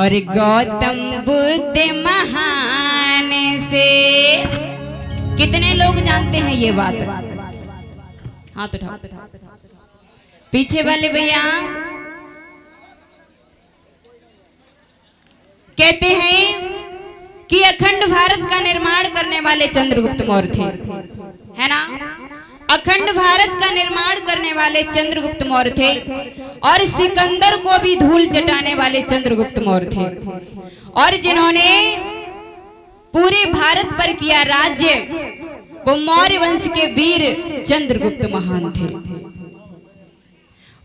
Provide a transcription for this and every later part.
और गौतम बुद्ध महान से। कितने लोग जानते हैं ये बात? हाथ उठाओ पीछे वाले भैया। कहते हैं कि अखंड भारत का निर्माण करने वाले चंद्रगुप्त मौर्य थे, है ना। अखंड भारत का निर्माण करने वाले चंद्रगुप्त मौर्य थे और सिकंदर को भी धूल चटाने वाले चंद्रगुप्त मौर्य थे। और जिन्होंने पूरे भारत पर किया राज्य वो मौर्य वंश के वीर चंद्रगुप्त महान थे।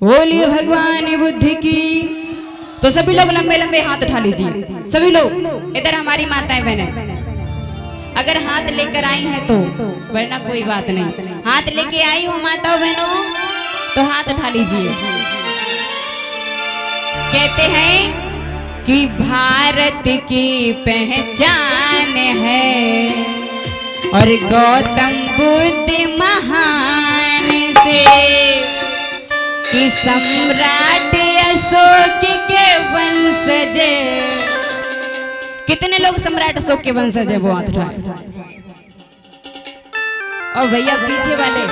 बोलिए भगवान बुद्ध की। तो सभी लोग लंबे लंबे हाथ उठा लीजिए। सभी लोग इधर हमारी माताएं बहनें अगर हाथ लेकर आई हैं तो, वरना कोई बात नहीं। हाथ लेके आई हो माताओं बहनों तो हाथ उठा लीजिए। कहते हैं कि भारत की पहचान है और गौतम बुद्ध महान से कि सम्राट अशोक के वंशज। कितने लोग सम्राट अशोक के वंशज है? वो हाथ उठाए। और भैया पीछे वाले,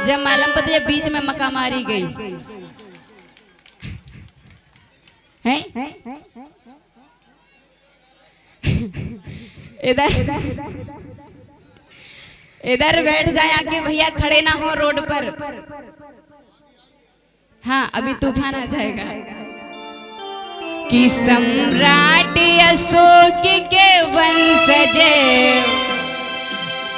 जब मालूम पता है बीच में मक्का मारी गई है, इधर बैठ जाए आके भैया, खड़े ना हो रोड पर। हाँ अभी तूफान आ जाएगा। कि सम्राट अशोक के वंशज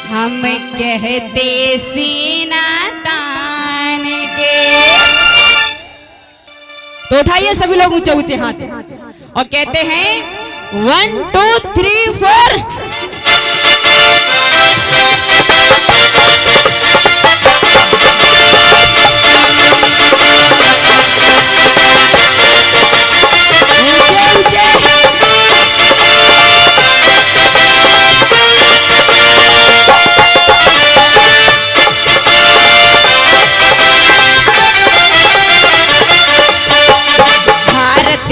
हम कहते सीना तान के। तो उठाइए सभी लोग ऊंचे ऊंचे हाथ और कहते हैं 1 2 3 4।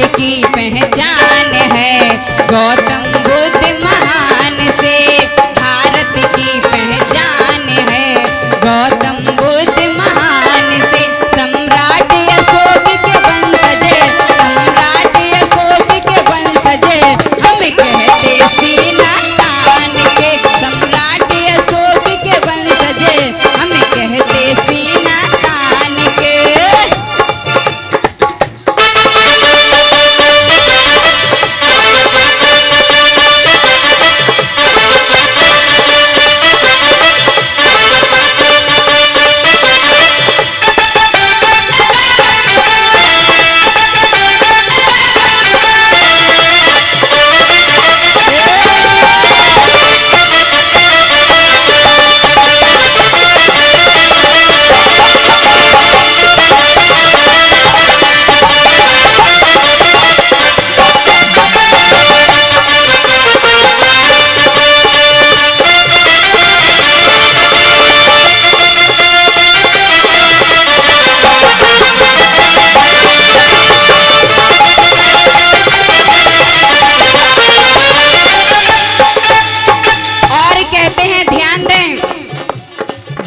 की पहचान है गौतम बुद्ध महान से। भारत की पहचान है गौतम बुद्ध महान से। सम्राट अशोक के वंशज, सम्राट अशोक के वंशज हम कहते सीना तान के। सम्राट अशोक के वंशज हम कहते सीना तान के।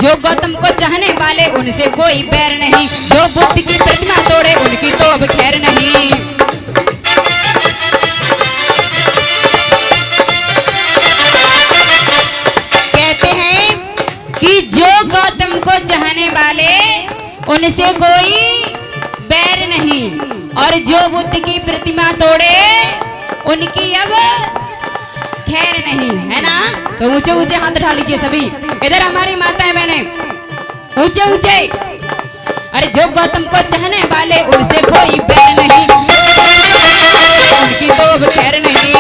जो गौतम को चाहने वाले उनसे कोई बैर नहीं। जो बुद्ध की प्रतिमा तोड़े उनकी तो अब खैर नहीं। कहते हैं कि जो गौतम को चाहने वाले उनसे कोई बैर नहीं और जो बुद्ध की प्रतिमा तोड़े उनकी अब खैर नहीं, है ना। तो ऊंचे ऊंचे हाथ उठा लीजिए सभी। इधर हमारी माताएं बहनें ऊंचे ऊंचे। अरे जो गौतम को चाहने वाले उनसे कोई बैर नहीं, उनकी तो अब खैर नहीं।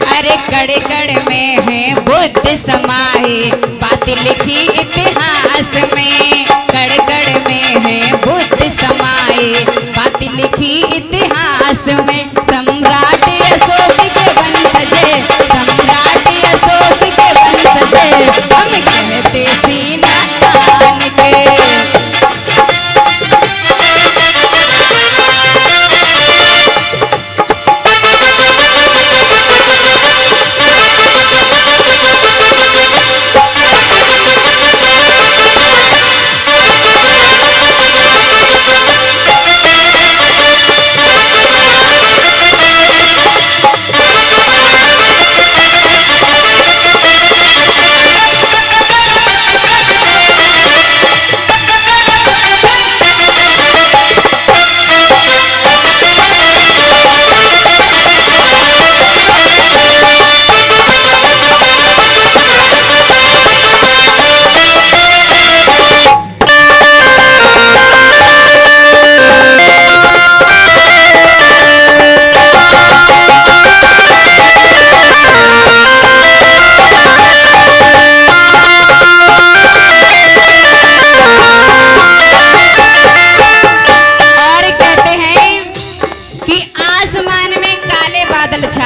अरे कड़ कड़ में है बुद्ध समाए बात लिखी इतिहास में। कड़ कड़ में है बुद्ध समाए बात लिखी इतिहास में। सम्राट अशोक के वंशज, सम्राट अशोक के वंशज हम कहते सीना तान के।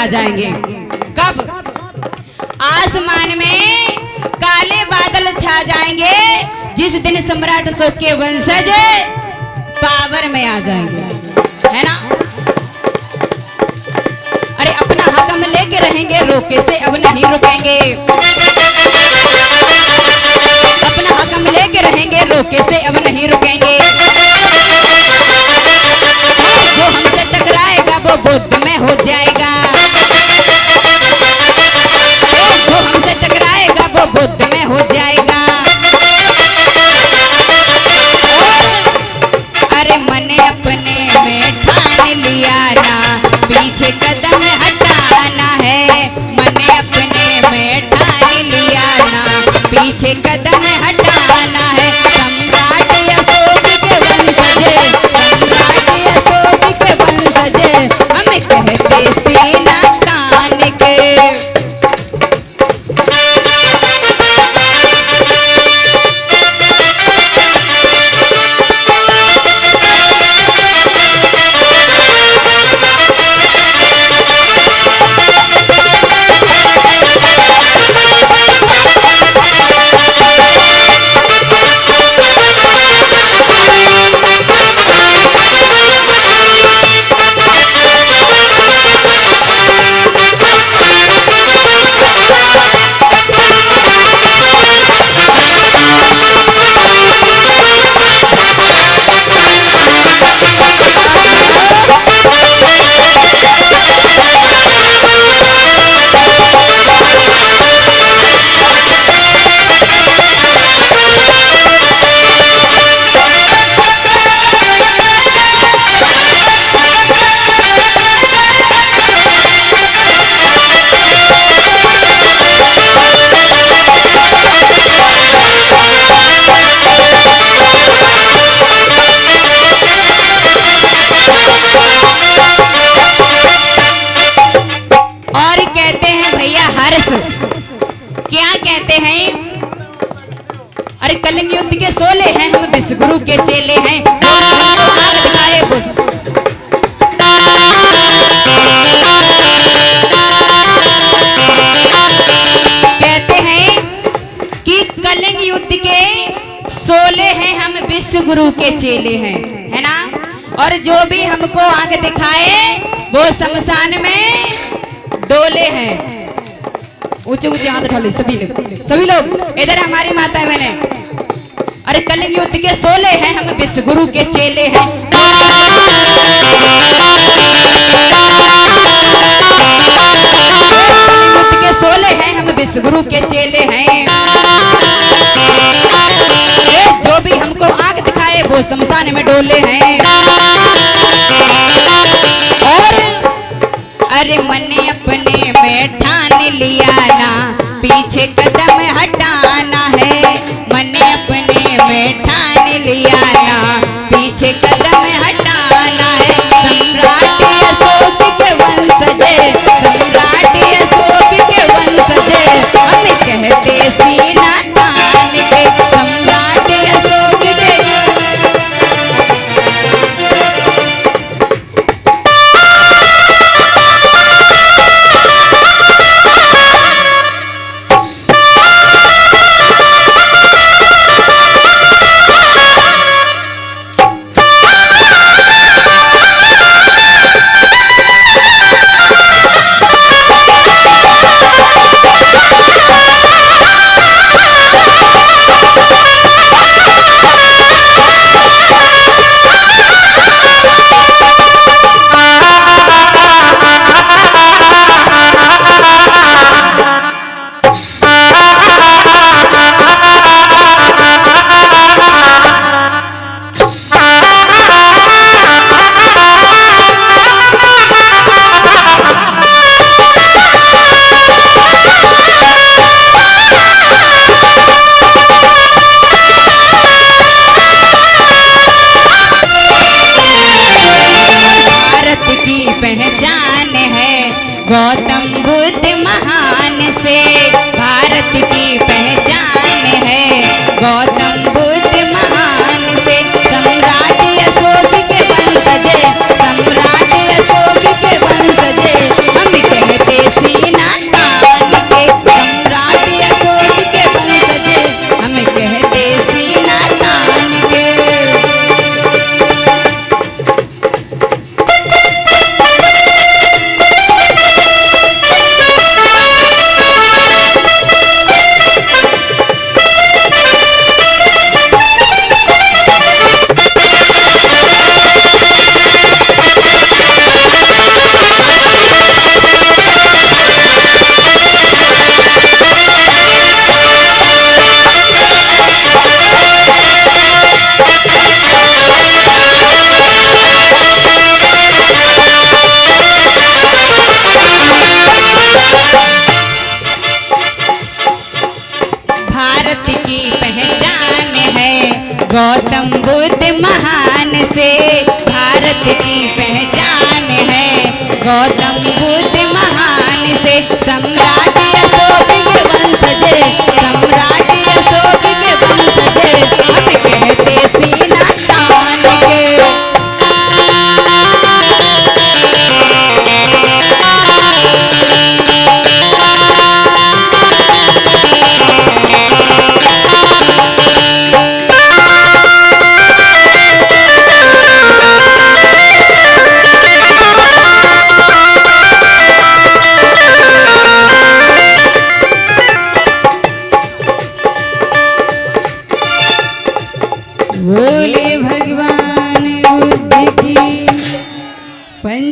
जाएंगे। कब? आसमान में काले बादल छा जाएंगे जिस दिन सम्राट अशोक के वंशज पावर में आ जाएंगे, है ना। अरे अपना हक हम लेके रहेंगे, रोके से अब नहीं रुकेंगे। अपना हक हम लेके रहेंगे, रोके से अब नहीं रुकेंगे। जो हमसे टकराएगा वो बुद्ध में हो जाएगा। जो हमसे टकराएगा वो बुद्ध में हो जाएगा। अरे मैंने अपने में ठान लिया ना, पीछे कदम हटाना है। मैंने अपने में ठान लिया ना, पीछे कदम हटाना है। सम्राट अशोक के वंशज, सम्राट अशोक के वंशज, हम कहते सेना तान के। क्या कहते हैं? अरे कलिंग युद्ध के 16 हैं हम, विश्वगुरु के चेले हैं। कहते हैं कि कलिंग युद्ध के 16 हैं हम, विश्वगुरु के चेले हैं, है ना। और जो भी हमको आंख दिखाए वो शमशान में डोले हैं। ऊंचे ऊंचे हाथ उठा लो सभी लोग इधर हमारी माता बहने। अरे कलिंग युद्ध के 16 हैं हम, विश्वगुरु के चेले हैं। कलिंग युद्ध के 16 हैं हम, विश्वगुरु के चेले हैं। जो भी हमको आंख दिखाए वो शमशान में डोले हैं। और अरे मैंने अपने में ठान लिया ना, पीछे कदम हटाना है। मैंने अपने में ठान लिया ना, पीछे कदम हटाना है। सम्राट अशोक के वंशज, सम्राट अशोक के वंशज, हम कहते सीना तान के। सम्राट अशोक के परदेसी नातान के। भारत की पहचान है गौतम बुद्ध महान से। भारत की पहचान है गौतम बुद्ध महान से। सम्राट अशोक के वंशज